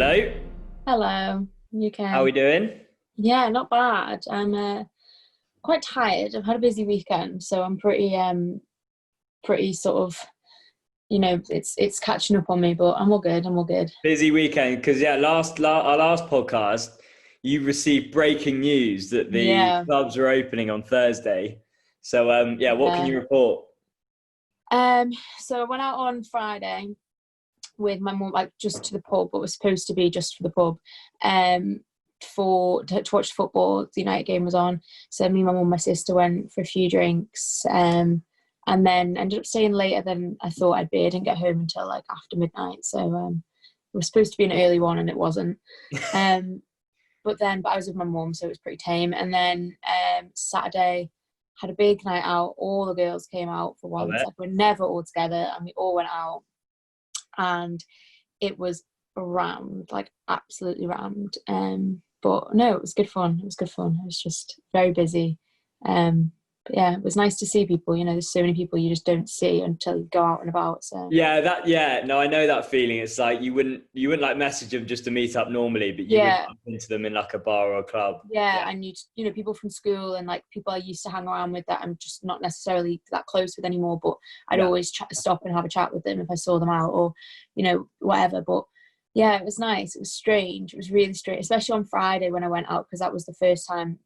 Hello, Hello, how are UK. we doing? Yeah, not bad. I'm quite tired. I've had a busy weekend, so I'm pretty sort of it's catching up on me, but I'm all good. I'm all good. Busy weekend because our last podcast, you received breaking news that the Yeah, clubs are opening on Thursday. So yeah, what can yeah. you report? So I went out on Friday with my mum, like just to the pub, but was supposed to be just for the pub, um, to watch football. The United game was on, so me, my mum, and my sister went for a few drinks, and then ended up staying later than I thought I'd be. I didn't get home until like after midnight, so it was supposed to be an early one, and it wasn't. Um, but I was with my mum, so it was pretty tame. And then Saturday had a big night out. All the girls came out for I once. bet. Like we're never all together, and we all went out and it was rammed, like absolutely rammed. But no, it was good fun. It was good fun. It was just very busy. But yeah, it was nice to see people. There's so many people you just don't see until you go out and about. So No, I know that feeling. It's like you wouldn't like message them just to meet up normally, but you would yeah, bump into them in like a bar or a club. Yeah, yeah, and people from school and like people I used to hang around with that I'm just not necessarily that close with anymore. But I'd yeah. always stop and have a chat with them if I saw them out or whatever. But yeah, it was nice. It was strange. It was really strange, especially on Friday when I went out because that was the first time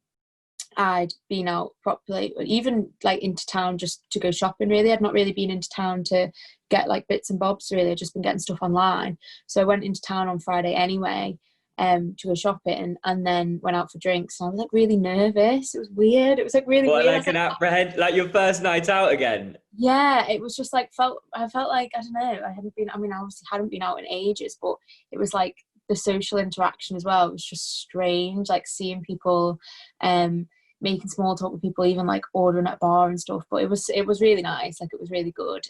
I'd been out properly, even like into town just to go shopping. Really, I'd not really been into town to get like bits and bobs. Really, I'd just been getting stuff online. So I went into town on Friday anyway, to go shopping, and then went out for drinks. And I was like really nervous. It was weird. It was like really What weird. I like was an like, apprehend like your first night out again? yeah, it was just like I felt like I don't know. I hadn't been. I mean, I obviously hadn't been out in ages, but it was like the social interaction as well. It was just strange, like seeing people, making small talk with people, even like ordering at a bar and stuff. But it was really nice. Like it was really good.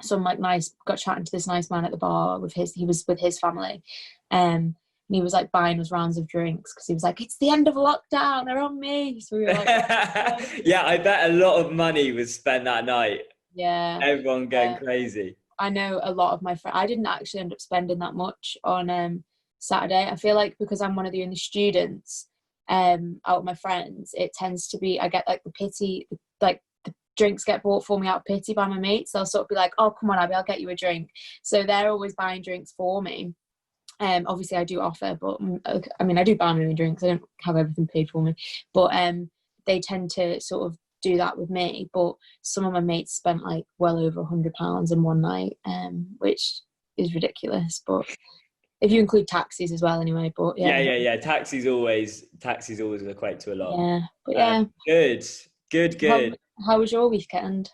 Some like nice got chatting to this nice man at the bar with he was with his family, and he was like buying us rounds of drinks because he was like, it's the end of lockdown, they're on me. So we were like, oh, Yeah, I bet a lot of money was spent that night. yeah, Everyone going yeah. crazy. I know a lot of my friends. I didn't actually end up spending that much on Saturday. I feel like because I'm one of the only students out of my friends, it tends to be I get like the pity, like the drinks get bought for me out of pity by my mates. They'll sort of be like, "Oh, come on, Abby, I'll get you a drink." So they're always buying drinks for me. Obviously I do offer, but I mean I do buy my own drinks. I don't have everything paid for me, but they tend to sort of do that with me. But some of my mates spent like well over £100 in one night, which is ridiculous. But if you include taxis as well, anyway. But yeah, Yeah. Taxis always equate to a lot. yeah, but yeah. Good, good, How good. how was your weekend?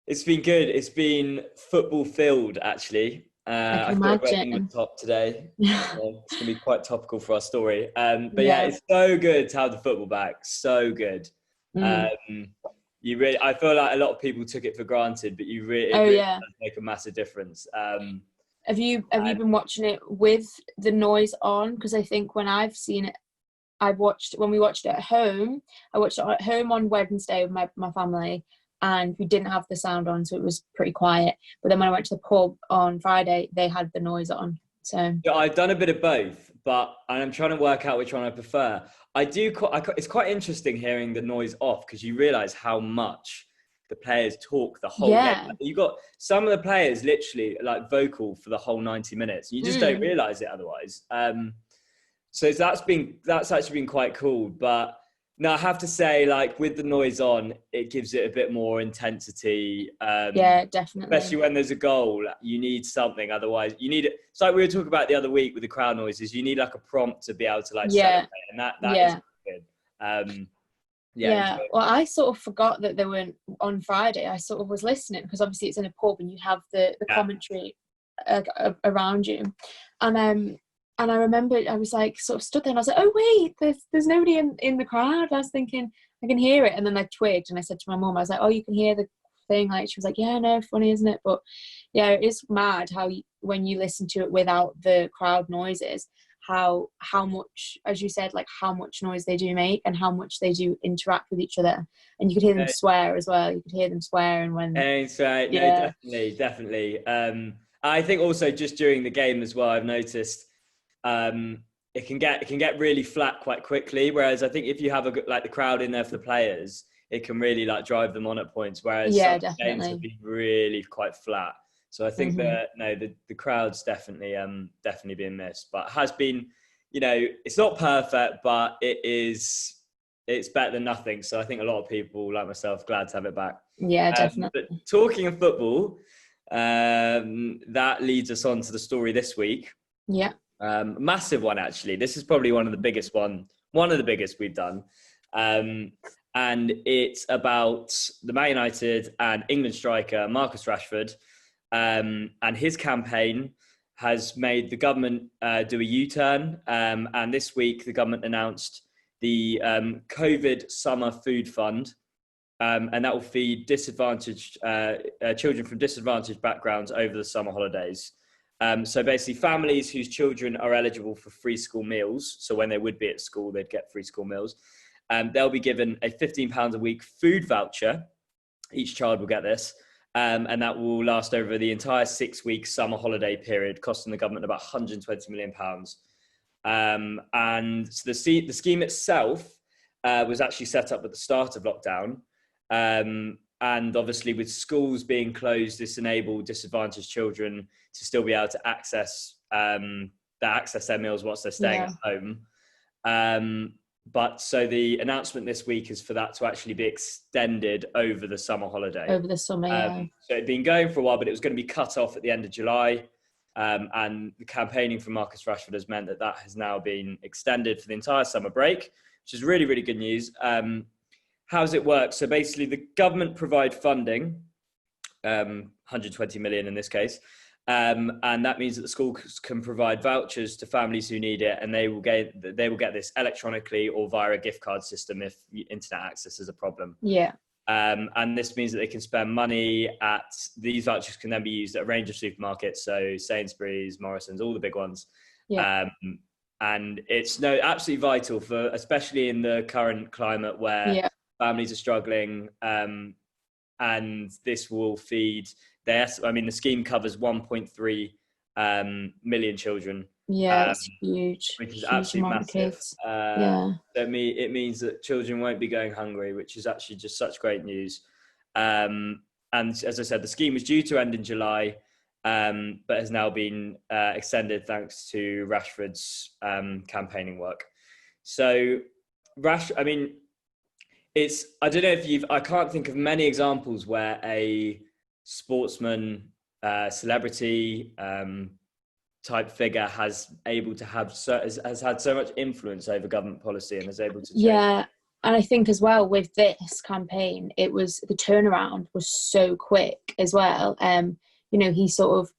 It's been good. It's been football filled, actually. I I can thought Reading was imagine. top today. It's going to be quite topical for our story. But yeah, Yeah. it's so good to have the football back. So good. Mm. Um, I feel like a lot of people took it for granted, but it Oh really yeah. does make a massive difference. Have you been watching it with the noise on? Because I think when I've seen it, when we watched it at home. I watched it at home on Wednesday with my family, and we didn't have the sound on, so it was pretty quiet. But then when I went to the pub on Friday, they had the noise on. So Yeah, I've done a bit of both, but I'm trying to work out which one I prefer. It's quite interesting hearing the noise off because you realise how much the players talk the whole game. yeah. Like, you got some of the players literally like vocal for the whole 90 minutes. You just don't Mm. realise it otherwise. So that's actually been quite cool. But no, I have to say, like with the noise on, it gives it a bit more intensity. Yeah, Especially definitely. when there's a goal, you need something. Otherwise, you need it. It's like we were talking about the other week with the crowd noises. You need like a prompt to be able to like celebrate, Yeah, and that is yeah. good. Um, yeah, enjoy Yeah, it. well, I sort of forgot that they weren't on Friday. I sort of was listening because obviously it's in a pub and you have the Yeah, commentary around you, and I remember I was like sort of stood there and I was like, oh wait, there's nobody in the crowd. I was thinking I can hear it, and then I twigged and I said to my mum, I was like, oh, you can hear the thing? Like she was like, yeah, no, funny, isn't it? But yeah, it is mad how when you listen to it without the crowd noises, how much, as you said, like how much noise they do make and how much they do interact with each other. And you could hear them yeah. swear as well. You could hear them swearing when, And so no, yeah, definitely. I think also just during the game as well, I've noticed it can get really flat quite quickly. Whereas I think if you have like the crowd in there for the players, it can really like drive them on at points. Whereas some games have been really quite flat. So I think that the crowd's definitely being missed, but has been, it's not perfect, but it's better than nothing. So I think a lot of people like myself glad to have it back. Yeah, definitely. But talking of football, that leads us on to the story this week. Yeah. Massive one, actually. This is probably one of the biggest we've done. And it's about the Man United and England striker, Marcus Rashford. And his campaign has made the government do a U-turn. And this week, the government announced the COVID Summer Food Fund. And that will feed disadvantaged children from disadvantaged backgrounds over the summer holidays. So basically, families whose children are eligible for free school meals, so when they would be at school, they'd get free school meals, they'll be given a £15 a week food voucher. Each child will get this. And that will last over the entire 6-week summer holiday period, costing the government about £120 million. And so the scheme itself was actually set up at the start of lockdown. And obviously with schools being closed, this enabled disadvantaged children to still be able to access their meals whilst they're staying at home. But so the announcement this week is for that to actually be extended over the summer holiday. Over the summer, yeah. So it'd been going for a while, but it was going to be cut off at the end of July. And the campaigning from Marcus Rashford has meant that has now been extended for the entire summer break, which is really, really good news. How does it work? So basically the government provide funding, 120 million in this case. And that means that the schools can provide vouchers to families who need it, and they will get this electronically or via a gift card system if internet access is a problem. Yeah. And this means that they can spend money these vouchers can then be used at a range of supermarkets, so Sainsbury's, Morrison's, all the big ones. Yeah. And it's absolutely vital for, especially in the current climate where families are struggling. And this will feed. The scheme covers 1.3 million children. Yeah, that's huge. Which is absolutely massive. So it means that children won't be going hungry, which is actually just such great news. And as I said, the scheme was due to end in July, but has now been extended thanks to Rashford's campaigning work. So, I don't know if I can't think of many examples where a sportsman, celebrity type figure has had so much influence over government policy and is able to change. Yeah, and I think as well with this campaign, the turnaround was so quick as well. He sort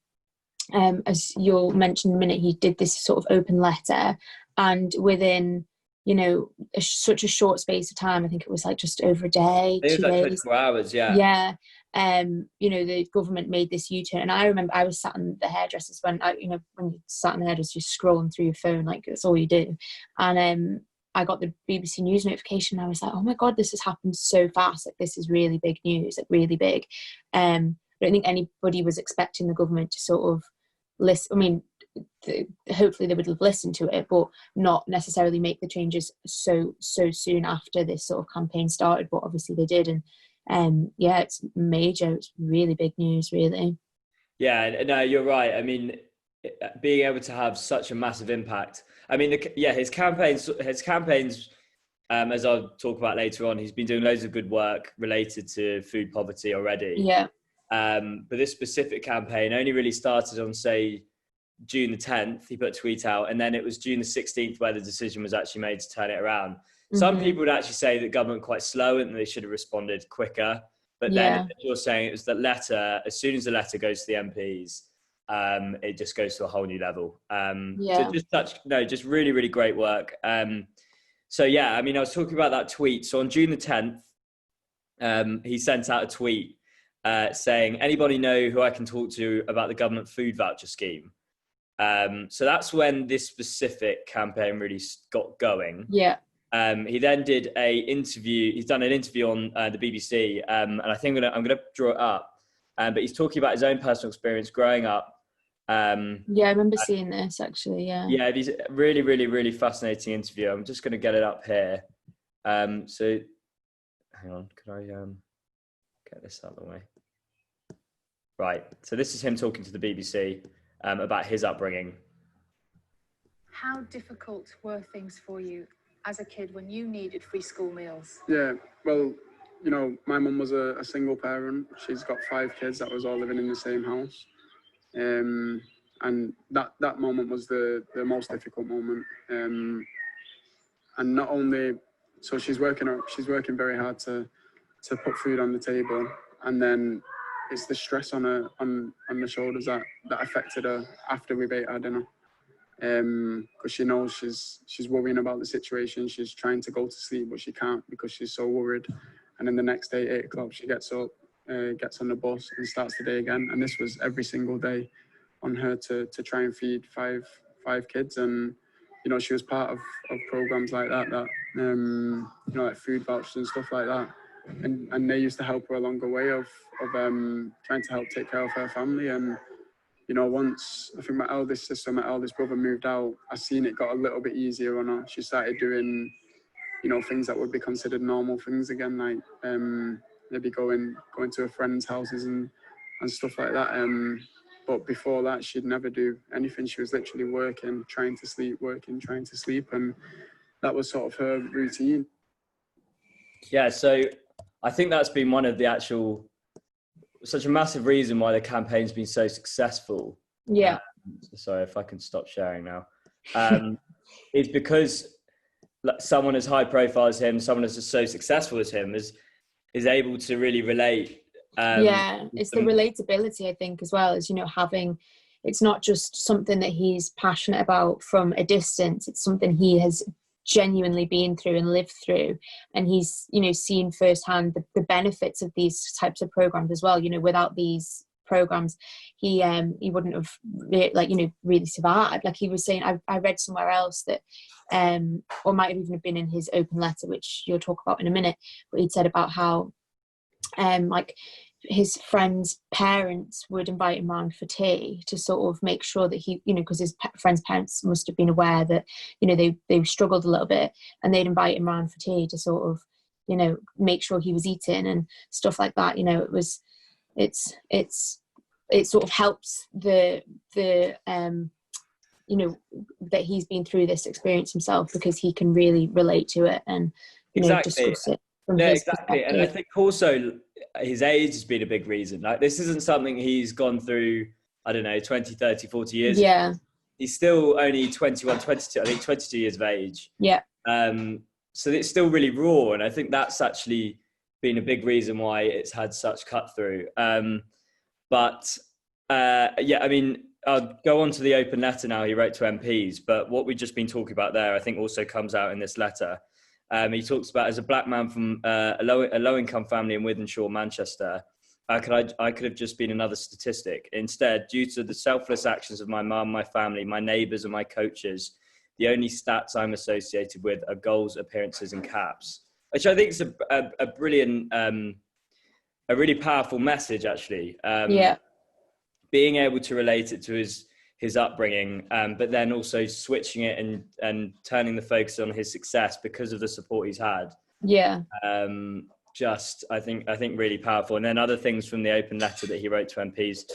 of, as you'll mention in a minute, he did this sort of open letter, and within such a short space of time, I think it was like just over a day. It was like 24 hours, yeah. Yeah. The government made this U-turn, and I remember I was sat in the hairdressers when you sat in the hairdressers, just scrolling through your phone, like that's all you do. And I got the BBC News notification. And I was like, oh my God, this has happened so fast. Like, this is really big news, like really big. I don't think anybody was expecting the government to sort of listen. I mean, hopefully they would have listened to it, but not necessarily make the changes so soon after this sort of campaign started. But obviously they did, and it's major. It's really big news, really. Yeah, no, you're right. I mean, being able to have such a massive impact. I mean, his campaigns, as I'll talk about later on, he's been doing loads of good work related to food poverty already. Yeah. But this specific campaign only really started on, say, June the 10th. He put a tweet out, and then it was June the 16th where the decision was actually made to turn it around. Mm-hmm. Some people would actually say that government quite slow and they should have responded quicker. But then you're saying it was that letter, as soon as the letter goes to the MPs, it just goes to a whole new level. So just really, really great work. I was talking about that tweet. So on June the 10th, he sent out a tweet saying, anybody know who I can talk to about the government food voucher scheme? So that's when this specific campaign really got going. Yeah. He then did he's done an interview on the BBC, and I think I'm gonna draw it up. But he's talking about his own personal experience growing up Yeah, I remember seeing this actually. Yeah, these really, really, really fascinating interview. I'm just going to get it up here. So, hang on, could I get this out of the way? Right. So this is him talking to the BBC about his upbringing. How difficult were things for you as a kid when you needed free school meals? Yeah, well, you know, my mum was a single parent. She's got 5 kids that was all living in the same house. And that moment was the most difficult moment. And not only, so she's working very hard to put food on the table, and then it's the stress on the shoulders that affected her after we've ate our dinner. Because she knows she's worrying about the situation. She's trying to go to sleep, but she can't because she's so worried. And then the next day, 8 o'clock, she gets up, gets on the bus and starts the day again. And this was every single day on her to try and feed five kids. And, you know, she was part of programs like that, you know, like food vouchers and stuff like that. And they used to help her along the way of trying to help take care of her family. And, you know, once I think my eldest sister, my eldest brother moved out, I seen it got a little bit easier on her. She started doing, you know, things that would be considered normal things again, like maybe going to her friends' houses and stuff like that. But before that, she'd never do anything. She was literally working, trying to sleep, and that was sort of her routine. Yeah, so I think that's been one of the such a massive reason why the campaign's been so successful. Yeah. Sorry if I can stop sharing now. It's because someone as high profile as him, someone as so successful as him is able to really relate. It's the relatability, I think, as well, as, you know, it's not just something that he's passionate about from a distance. It's something he has genuinely been through and lived through, and he's, you know, seen firsthand the benefits of these types of programs as well. You know, without these programs, he wouldn't have really survived. Like he was saying, I read somewhere else that or might have even been in his open letter, which you'll talk about in a minute, but he'd said about how like his friends' parents would invite him round for tea to sort of make sure that he, you know, because his friends' parents must have been aware that, you know, they struggled a little bit, and they'd invite him round for tea to sort of, you know, make sure he was eating and stuff like that. You know, it sort of helps the you know, that he's been through this experience himself, because he can really relate to it and, you know, discuss it. Yeah, exactly. And I think also his age has been a big reason. Like, this isn't something he's gone through, I don't know, 20, 30, 40 years. Yeah. He's still only 21, 22, I think 22 years of age. Yeah. So it's still really raw. And I think that's actually been a big reason why it's had such cut through. But yeah, I mean, I'll go on to the open letter now he wrote to MPs. But what we've just been talking about there, I think also comes out in this letter. He talks about, as a black man from a low-income family in Wythenshawe, Manchester, I could have just been another statistic. Instead, due to the selfless actions of my mum, my family, my neighbours and my coaches, the only stats I'm associated with are goals, appearances and caps, which I think is a brilliant, a really powerful message, actually. Yeah. Being able to relate it to his upbringing, but then also switching it and turning the focus on his success because of the support he's had. Yeah. Just, I think really powerful. And then other things from the open letter that he wrote to MPs,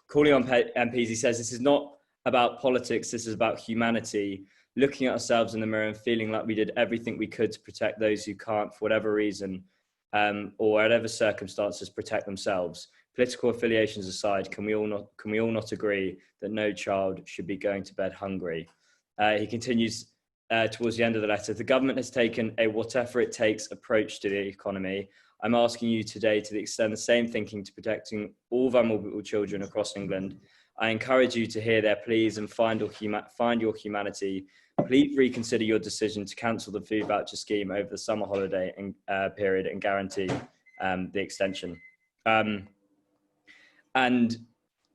calling on MPs, he says, this is not about politics, this is about humanity, looking at ourselves in the mirror and feeling like we did everything we could to protect those who can't, for whatever reason, or whatever circumstances, protect themselves. Political affiliations aside, can we all not agree that no child should be going to bed hungry? He continues towards the end of the letter. The government has taken a whatever it takes approach to the economy. I'm asking you today to extend the same thinking to protecting all vulnerable children across England. I encourage you to hear their pleas and find your humanity. Please reconsider your decision to cancel the food voucher scheme over the summer holiday period and guarantee the extension. And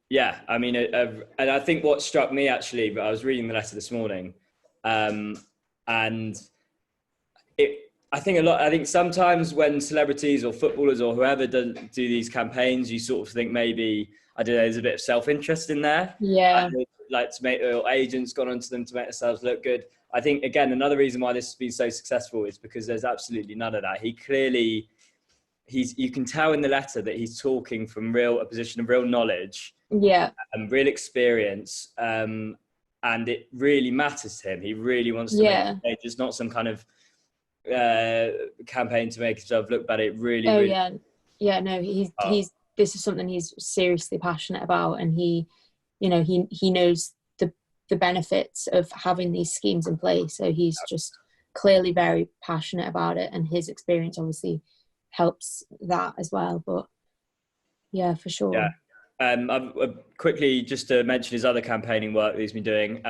yeah, I mean, and I think what struck me, actually, I was reading the letter this morning, and I think sometimes when celebrities or footballers or whoever do these campaigns, you sort of think maybe, I don't know, there's a bit of self-interest in there. Yeah. Like to make, or agents gone onto them to make themselves look good. I think, again, another reason why this has been so successful is because there's absolutely none of that. He clearly, you can tell in the letter that he's talking from a position of real knowledge, and real experience, and it really matters to him. He really wants to make a change. It's not some kind of campaign to make himself look better. It really, no, he's this is something he's seriously passionate about, and he knows the benefits of having these schemes in place. So he's just clearly very passionate about it, and his experience obviously helps that as well. But yeah, for sure. Yeah. Quickly, just to mention his other campaigning work that he's been doing.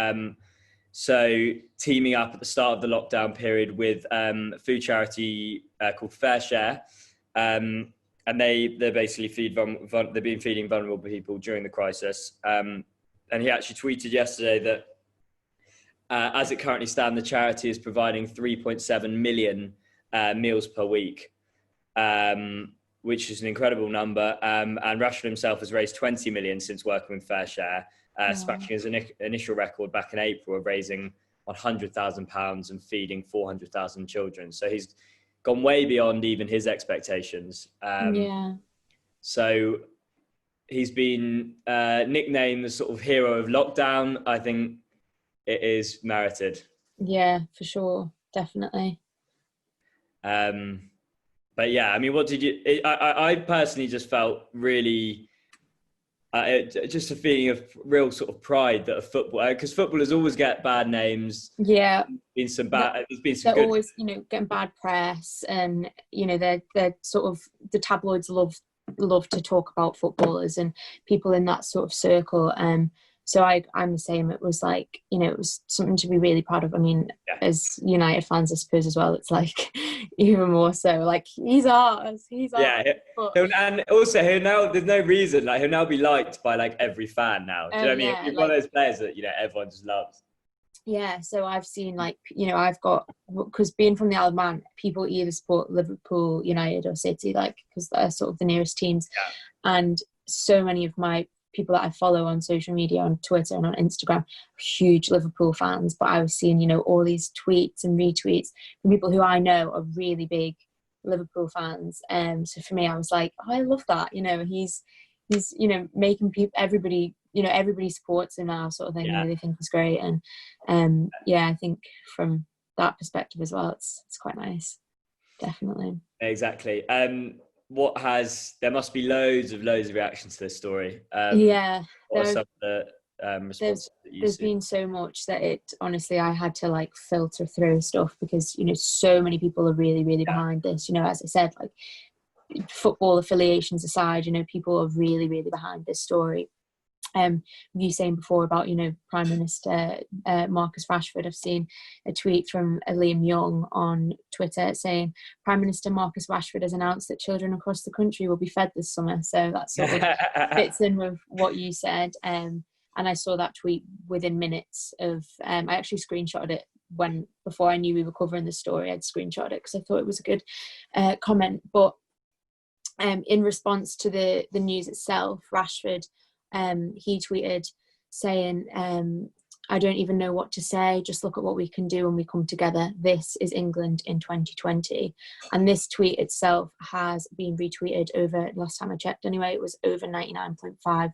So teaming up at the start of the lockdown period with a food charity called Fair Share. And they basically they've been feeding vulnerable people during the crisis. And he actually tweeted yesterday that as it currently stands, the charity is providing 3.7 million meals per week, which is an incredible number. And Rashford himself has raised 20 million since working with Fair Share, smashing his initial record back in April of raising £100,000 and feeding 400,000 children. So he's gone way beyond even his expectations. So he's been nicknamed the sort of hero of lockdown. I think it is merited. Yeah, for sure. Definitely. But yeah, I mean, what did you... I personally just felt really... just a feeling of real sort of pride that a football... Because footballers always get bad names. Yeah. There's been some they're good... always, getting bad press, and, they're sort of... The tabloids love to talk about footballers and people in that sort of circle. So I'm the same. It was like, it was something to be really proud of. I mean, as United fans, I suppose, as well, it's like even more so, like, he's ours. Yeah, and also there's no reason, like, he'll now be liked by like every fan now. Do you know what I mean? He's one of those players that, everyone just loves. Yeah, so I've seen, like, I've got, because being from the Isle of Man, people either support Liverpool, United or City, like, because they're sort of the nearest teams. And so many of my people that I follow on social media, on Twitter and on Instagram, huge Liverpool fans. But I was seeing, all these tweets and retweets from people who I know are really big Liverpool fans. So for me, I was like, oh, I love that. He's making people, everybody supports him now, sort of thing. They think it's great. And I think from that perspective as well, it's quite nice. Definitely. Exactly. There must be loads of reactions to this story. What are some of the responses that you see? There's been so much that honestly, I had to like filter through stuff, because so many people are really, really behind this. As I said, like, football affiliations aside, people are really, really behind this story. You saying before about Prime Minister Marcus Rashford, I've seen a tweet from Liam Young on Twitter saying Prime Minister Marcus Rashford has announced that children across the country will be fed this summer. So that sort of fits in with what you said. And I saw that tweet within minutes of I actually screenshotted it before I knew we were covering the story. I'd screenshotted it because I thought it was a good comment. But in response to the news itself, Rashford, he tweeted saying, I don't even know what to say, just look at what we can do when we come together. This is England in 2020. And this tweet itself has been retweeted over, last time I checked anyway, it was over 99.5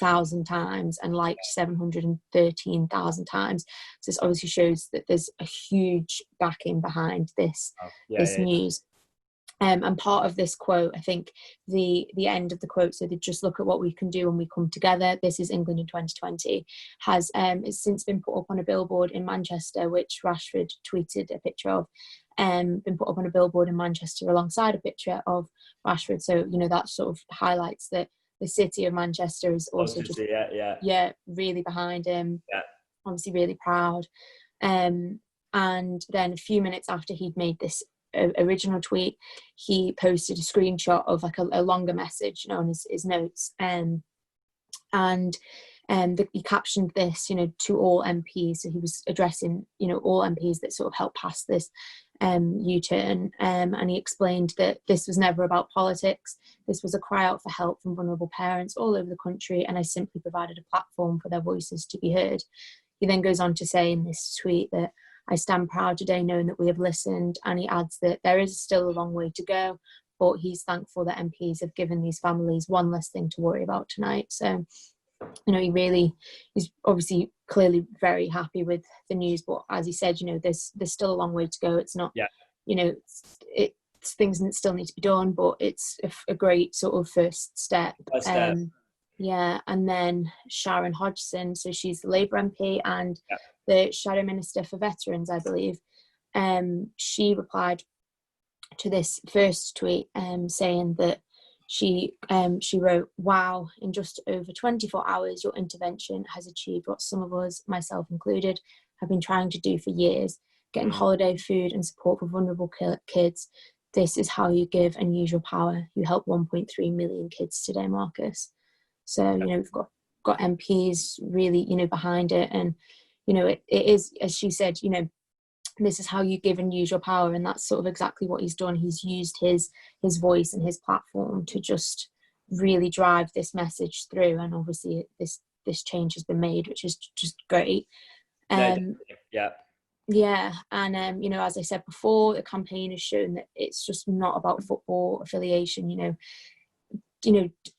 thousand times and liked 713,000 times. So this obviously shows that there's a huge backing behind this news. And part of this quote, I think the end of the quote, so they just look at what we can do when we come together. This is England in 2020, has it's since been put up on a billboard in Manchester, which Rashford tweeted a picture of, been put up on a billboard in Manchester alongside a picture of Rashford. So, that sort of highlights that the city of Manchester is also really behind him. Obviously really proud. And then a few minutes after he'd made this original tweet, he posted a screenshot of like a longer message, on his notes, and He captioned this, to all MPs. So he was addressing, all MPs that sort of helped pass this UTurn. And he explained that this was never about politics. This was a cry out for help from vulnerable parents all over the country. And I simply provided a platform for their voices to be heard. He then goes on to say in this tweet that I stand proud today knowing that we have listened. And he adds that there is still a long way to go, but he's thankful that MPs have given these families one less thing to worry about tonight. So, he's obviously clearly very happy with the news, but as he said, there's still a long way to go. It's not, it's things that still need to be done, but it's a great sort of first step. And then Sharon Hodgson, so she's the Labour MP and the Shadow Minister for Veterans, I believe. She replied to this first tweet saying that she wrote, "Wow, in just over 24 hours, your intervention has achieved what some of us, myself included, have been trying to do for years, getting holiday food and support for vulnerable kids. This is how you give and use your power. You help 1.3 million kids today, Marcus." So, we've got MPs really, behind it. And, it is, as she said, this is how you give and use your power, and that's sort of exactly what he's done. He's used his voice and his platform to just really drive this message through, and obviously this change has been made, which is just great. And as I said before, the campaign has shown that it's just not about football affiliation.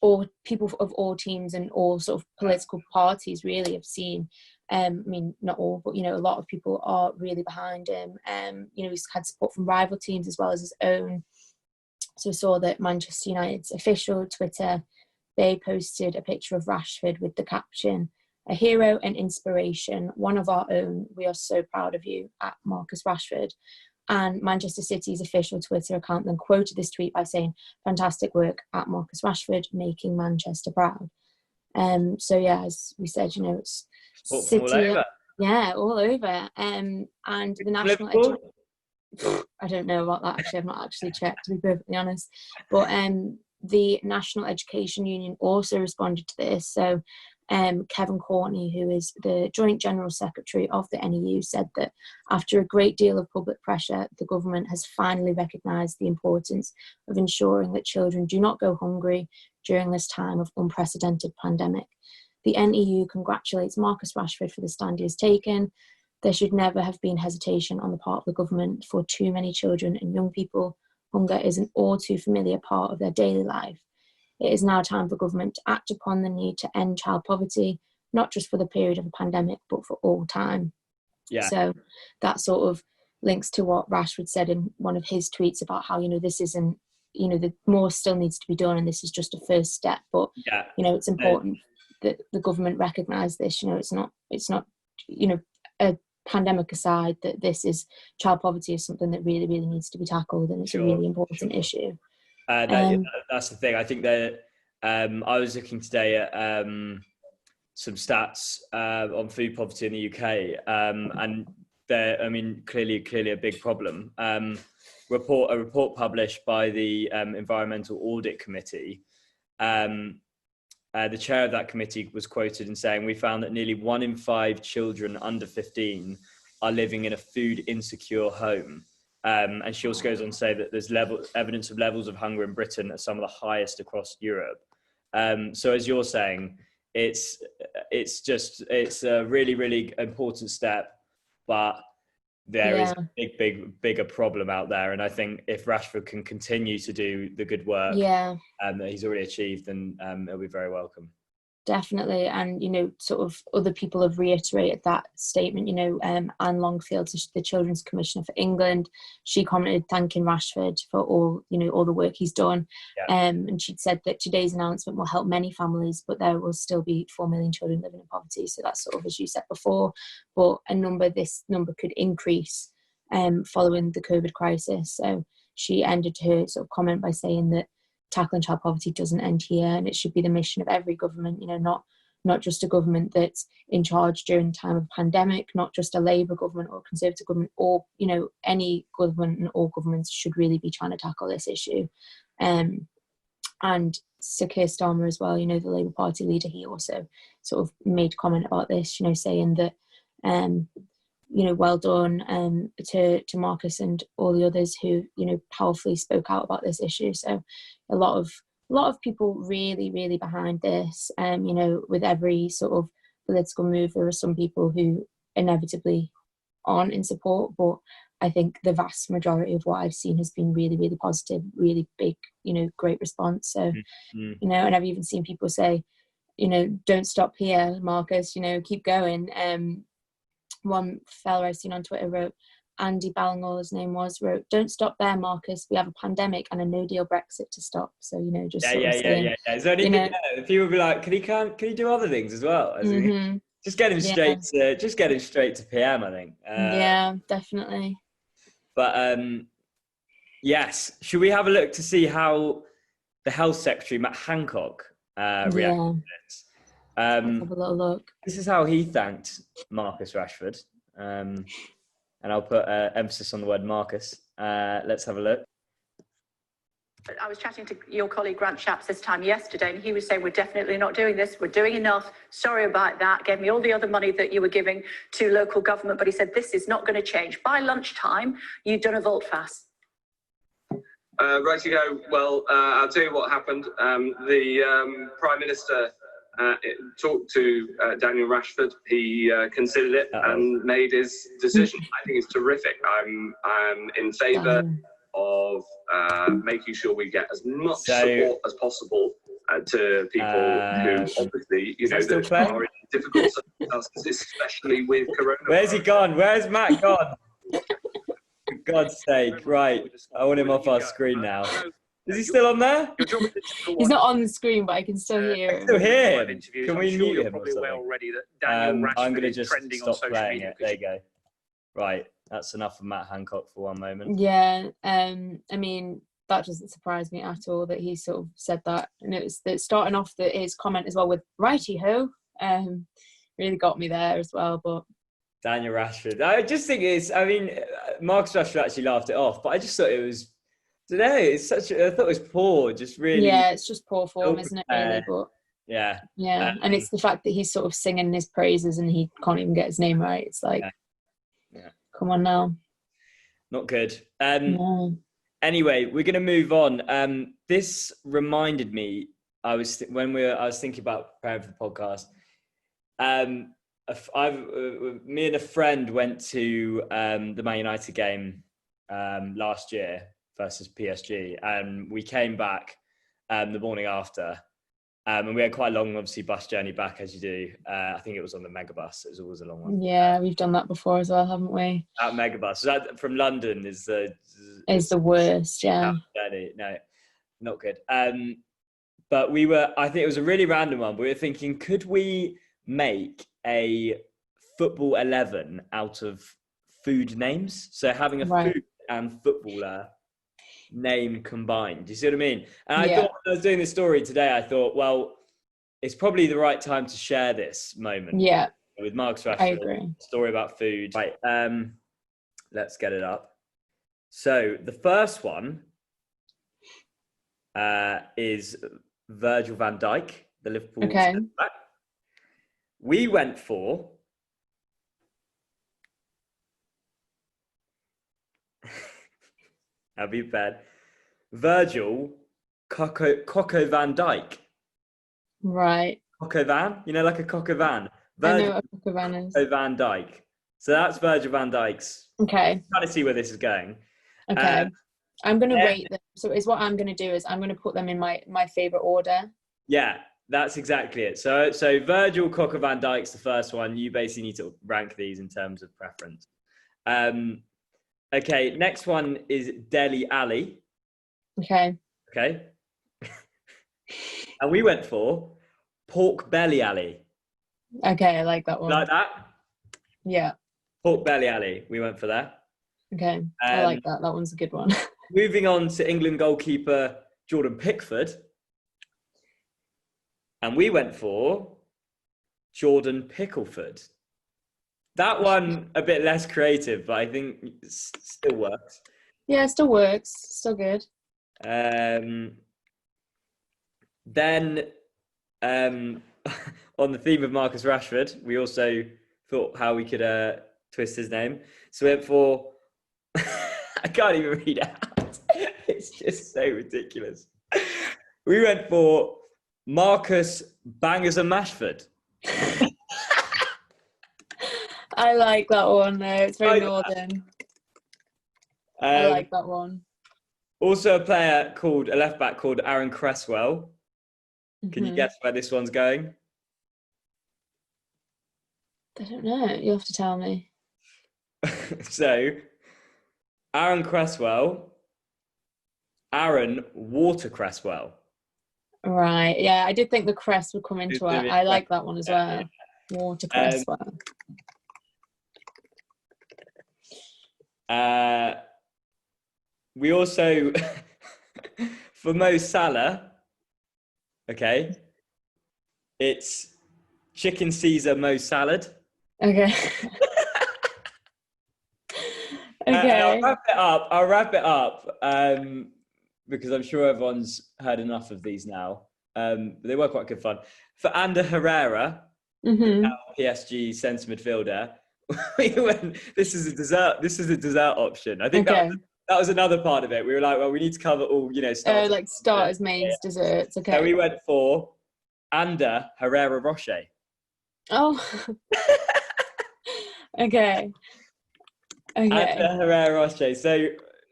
All people of all teams and all sort of political parties really have seen. Not all, but a lot of people are really behind him. He's had support from rival teams as well as his own. So we saw that Manchester United's official Twitter, they posted a picture of Rashford with the caption, "A hero and inspiration, one of our own. We are so proud of you," at Marcus Rashford. And Manchester City's official Twitter account then quoted this tweet by saying, "Fantastic work at Marcus Rashford, making Manchester proud." As we said, it's City, all over. Yeah, all over. And the national I don't know about that actually. I've not actually checked, to be perfectly honest. But the National Education Union also responded to this. So Kevin Courtney, who is the Joint General Secretary of the NEU, said that after a great deal of public pressure, the government has finally recognised the importance of ensuring that children do not go hungry during this time of unprecedented pandemic. The NEU congratulates Marcus Rashford for the stand he has taken. There should never have been hesitation on the part of the government. For too many children and young people, hunger is an all too familiar part of their daily life. It is now time for government to act upon the need to end child poverty, not just for the period of a pandemic, but for all time. Yeah. So that sort of links to what Rashford said in one of his tweets about how, this isn't, the more still needs to be done, and this is just a first step. But, it's important that the government recognise this. It's not, a pandemic aside, that this is, child poverty is something that really, really needs to be tackled, and it's a really important issue. That's the thing. I think that I was looking today at some stats on food poverty in the UK, and they're, clearly a big problem. A report published by the Environmental Audit Committee. The chair of that committee was quoted in saying, "We found that nearly 1 in 5 children under 15 are living in a food insecure home." And she also goes on to say that there's evidence of levels of hunger in Britain are some of the highest across Europe. So as you're saying, it's a really, really important step, but there is a bigger problem out there. And I think if Rashford can continue to do the good work that he's already achieved, then it'll be very welcome. Definitely. And, sort of other people have reiterated that statement. Anne Longfield, the Children's Commissioner for England, she commented thanking Rashford for all the work he's done. And she'd said that today's announcement will help many families, but there will still be 4 million children living in poverty. So that's sort of, as you said before, but this number could increase following the COVID crisis. So she ended her sort of comment by saying that tackling child poverty doesn't end here, and it should be the mission of every government, not just a government that's in charge during the time of a pandemic, not just a Labour government or a Conservative government, or any government, and all governments should really be trying to tackle this issue. And And Sir Keir Starmer as well, you know, the Labour Party leader, he also sort of made comment about this, you know, saying that, you know, well done to Marcus and all the others who, you know, powerfully spoke out about this issue. So a lot of people really, really behind this. You know, with every sort of political move, there are some people who inevitably aren't in support, but I think the vast majority of what I've seen has been really, really positive, really big, you know, great response. So, you know, and I've even seen people say, you know, don't stop here, Marcus, you know, keep going. One fella I've seen on Twitter wrote, Andy Ballingall, his name was, wrote, don't stop there, Marcus. We have a pandemic and a no-deal Brexit to stop. So, you know, just Yeah. Is there anything, people will be like, can he do other things as well? Just get him straight to PM, I think. Yeah, definitely. But yes, should we have a look to see how the Health Secretary, Matt Hancock, reacted to this? Let's have a little look. This is how he thanked Marcus Rashford. And I'll put emphasis on the word Marcus. Let's have a look. I was chatting to your colleague Grant Shapps this time yesterday, and he was saying, we're definitely not doing this. We're doing enough. Sorry about that. Gave me all the other money that you were giving to local government. But he said, this is not going to change. By lunchtime, you'd done a volte-face. Right you go. Well, I'll tell you what happened. The Prime Minister talked to Daniel Rashford. He considered it and made his decision. I think it's terrific. I'm in favour of making sure we get as much support as possible to people who obviously, you know, that are in difficult circumstances, especially with coronavirus. Where's he gone? Where's Matt gone? For God's sake, right. I want him off our screen now. Is he still on there? He's not on the screen, but I can still hear him. I still hear him. Can we mute him or something? I'm going to just stop playing it. There you go. Right, that's enough of Matt Hancock for one moment. Yeah, I mean, that doesn't surprise me at all that he sort of said that. And it's starting off his comment as well with righty-ho, really got me there as well. But Daniel Rashford, I just think Marcus Rashford actually laughed it off, but I just thought it was, today, I thought it was poor, just really. Yeah, it's just poor form, isn't it, really? But yeah. And it's the fact that he's sort of singing his praises and he can't even get his name right. It's like, come on now. Not good. No. Anyway, we're going to move on. This reminded me, I was thinking about preparing for the podcast. Me and a friend went to the Man United game last year versus PSG, and we came back the morning after, and we had quite a long, obviously, bus journey back, as you do. I think it was on the megabus. It was always a long one. Yeah, we've done that before as well, haven't we? That megabus. So that from London is the worst. Yeah. No, not good. But I think it was a really random one. We were thinking, could we make a football 11 out of food names? So having a food and footballer name combined. Do you see what I mean? And I thought, when I was doing this story today, I thought, well, it's probably the right time to share this moment. Yeah. With Marcus Rashford. I agree. Story about food. Right. Let's get it up. So the first one is Virgil van Dijk, the Liverpool centre back. We went for I'll be bad. Virgil Coco van Dijk. Right. Coco van? You know, like a coco van. I know what a coco van is. Coco van Dijk. So that's Virgil van Dijk's. Okay. Trying to see where this is going. Okay. I'm going to rate them. So what I'm going to do is I'm going to put them in my favourite order. Yeah, that's exactly it. So Virgil Coco van Dijk's the first one. You basically need to rank these in terms of preference. Okay, next one is Deli Ali. Okay. And we went for Pork Belly Ali. Okay, I like that one. Like that? Yeah. Pork Belly Ali. We went for that. Okay, I like that. That one's a good one. Moving on to England goalkeeper Jordan Pickford. And we went for Jordan Pickleford. That one a bit less creative, but I think it still works. Yeah, it still works. Still good. Then, on the theme of Marcus Rashford, we also thought how we could twist his name. So we went for, I can't even read it out. It's just so ridiculous. We went for Marcus Bangers and Mashford. I like that one though. It's very northern. I like that one. Also a left back called Aaron Cresswell. Can you guess where this one's going? I don't know. You'll have to tell me. So, Aaron Cresswell, Aaron Water Cresswell. Right. Yeah, I did think the crest would come into it. I like that one as well. Water Cresswell. We also, for Mo Salah, okay, it's Chicken Caesar Mo Salad. Okay. Okay. I'll wrap it up because I'm sure everyone's heard enough of these now. But they were quite good fun. For Ander Herrera, PSG centre midfielder, we went, this is a dessert option. I think that was another part of it. We were like, well, we need to cover all, starters. Like starters, mains, desserts. Okay. So we went for Ander Herrera Rocher. Oh. Okay. Ander Herrera Rocher. So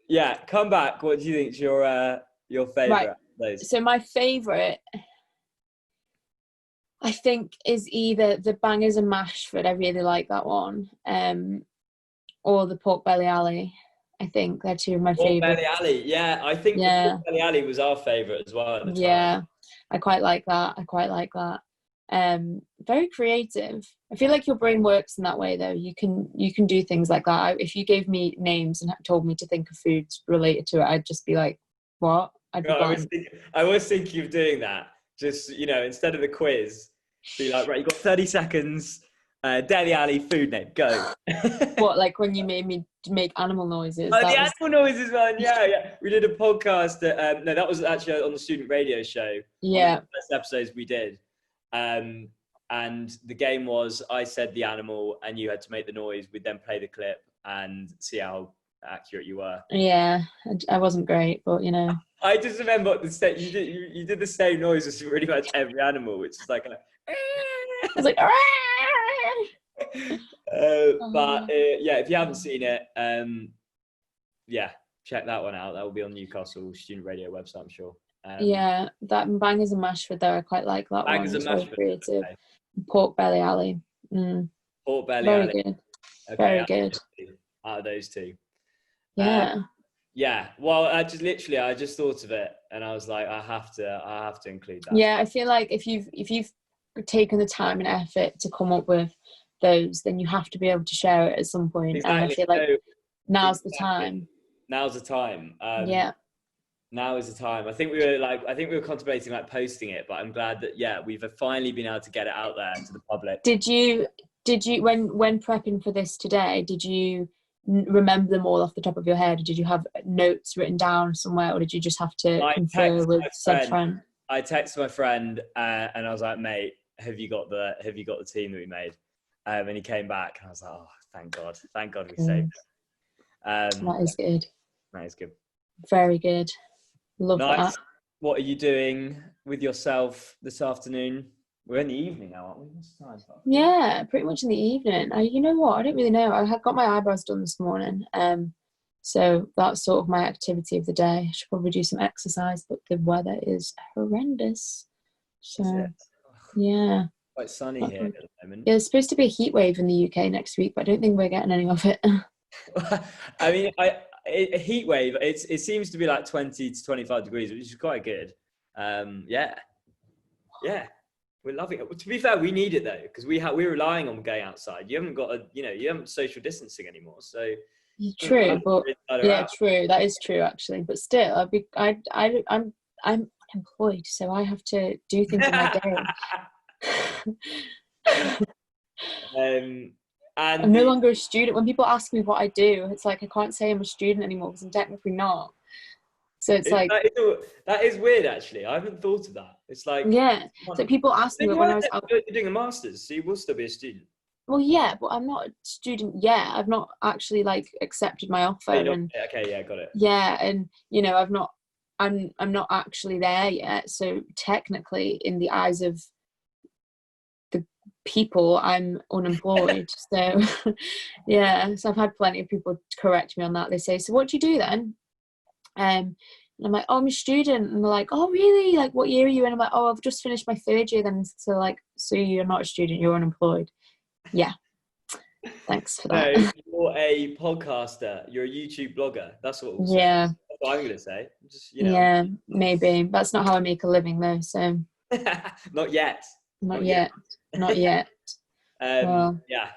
yeah, come back. What do you think's your favourite? Right. So my favourite, I think, is either the Bangers and Mashford. I really like that one, or the Pork Belly Alley. I think they're two of my favourites. Pork Belly Alley, yeah. I think the Pork Belly Alley was our favourite as well at the time. Yeah, I quite like that. Very creative. I feel like your brain works in that way, though. You can do things like that. If you gave me names and told me to think of foods related to it, I'd just be like, what? I'd be I was thinking of doing that. Just, instead of the quiz, be like, right, you've got 30 seconds. Deli Alley food name, go. What, like when you made me make animal noises? Animal noises one, yeah. We did a podcast. No, that was actually on the student radio show. Yeah. One of the first episodes we did. And the game was, I said the animal and you had to make the noise. We'd then play the clip and see how accurate you were. Yeah, I wasn't great, but I just remember you did the same noise as pretty much every animal, which is like I was like, if you haven't seen it, check that one out. That will be on Newcastle Student Radio website, I'm sure. That Bangers and Mashford there, I quite like that Bangers one. and Mashford, creative. Okay. Pork Belly Alley. Pork Belly Very Alley. Good. Okay, very good. Out of those two. Yeah. Well, I just thought of it, and I was like, I have to include that. Yeah, I feel like if you've taken the time and effort to come up with those, then you have to be able to share it at some point. Exactly. And I feel like now's the time. Now's the time. Now is the time. I think we were contemplating posting it, but I'm glad that we've finally been able to get it out there to the public. Did you when prepping for this today, did you remember them all off the top of your head? Or did you have notes written down somewhere, or did you just have to confer with said friend? I texted my friend and I was like, mate, have you got the team that we made? And he came back and I was like, oh, thank God we saved it. That is good. That is good. Very good. Love that. What are you doing with yourself this afternoon? We're in the evening now, aren't we? What's the time? Yeah, pretty much in the evening. You know what? I don't really know. I had got my eyebrows done this morning. So that's sort of my activity of the day. I should probably do some exercise, but the weather is horrendous. So, yeah. Quite sunny here at the moment. Yeah, there's supposed to be a heat wave in the UK next week, but I don't think we're getting any of it. I mean, a heat wave, it seems to be like 20 to 25 degrees, which is quite good. Yeah, we're loving it. To be fair, we need it though, because we're relying on going outside. You haven't got you haven't social distancing anymore, so true. But yeah, true. That is true actually. But still, I'm employed, so I have to do things in my day. And I'm no longer a student. When people ask me what I do, it's like I can't say I'm a student anymore because I'm technically not. So it's like, that is weird, actually. I haven't thought of that. It's like, yeah. So people ask me when I was out. You're doing a master's, so you will still be a student. Well, yeah, but I'm not a student yet. I've not actually like accepted my offer. Okay, yeah, got it. Yeah, and you know, I'm not actually there yet. So technically, in the eyes of the people, I'm unemployed. So yeah, so I've had plenty of people correct me on that. They say, so what do you do then? And I'm like, oh, I'm a student. And they're like, oh, really? Like, what year are you in? I'm like, oh, I've just finished my 3rd year then. So like, so you're not a student, you're unemployed. Yeah. Thanks for that. No, you're a podcaster. You're a YouTube blogger. That's what we'll say. Yeah. That's what I'm going to say. Just, you know. Yeah, maybe. That's not how I make a living though. So Not yet. not yet. Not yet. Well, yeah.